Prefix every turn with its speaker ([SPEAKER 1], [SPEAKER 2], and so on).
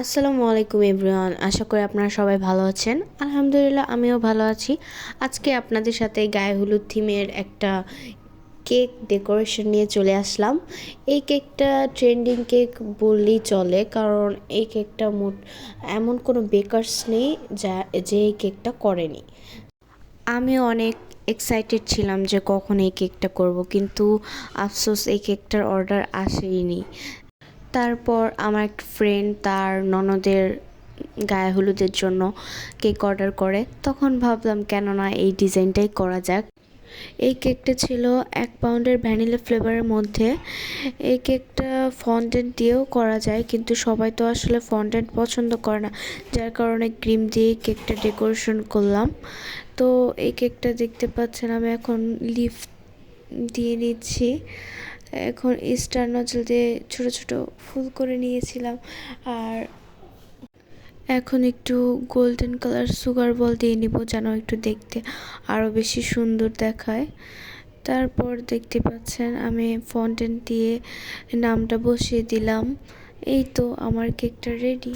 [SPEAKER 1] আসসালামু আলাইকুম এভরিওয়ান, আশা করি আপনারা সবাই ভালো আছেন। আলহামদুলিল্লাহ আমিও ভালো আছি। আজকে আপনাদের সাথে গায়ে হলুদ থিমের একটা কেক ডেকোরেশন নিয়ে চলে আসলাম। এই কেকটা ট্রেন্ডিং কেক বললেই চলে, কারণ এই কেকটা এমন কোনো বেকারস নেই যে এই কেকটা করেনি। আমি অনেক এক্সাইটেড ছিলাম যে কখন এই কেকটা করব, কিন্তু আফসোস এই কেকটার অর্ডার আসেইনি। তারপর আমার একটা ফ্রেন্ড তার ননদের গায়ে হলুদের জন্য কেক অর্ডার করে, তখন ভাবলাম কেন না এই ডিজাইনটাই করা যাক। এই কেকটা ছিল 1 পাউন্ডের ভ্যানিলা ফ্লেভারের মধ্যে। এই কেকটা ফন্ডেন্ট দিয়েও করা যায়, কিন্তু সবাই তো আসলে ফন্ডেন্ট পছন্দ করে না, যার কারণে ক্রিম দিয়ে কেকটা ডেকোরেশন করলাম। তো এই কেকটা দেখতে পাচ্ছেন আমি এখন লিফ দিয়ে নিচ্ছি। এখন স্টার নজল দিয়ে ছোট ছোট ফুল করে নিয়েছিলাম, আর এখন একটু গোল্ডেন কালার সুগার বল দিয়ে নিব যেন একটু দেখতে আরও বেশি সুন্দর দেখায়। তারপর দেখতে পাচ্ছেন আমি ফন্টেন দিয়ে নামটা বসিয়ে দিলাম। এই তো আমার কেকটা রেডি।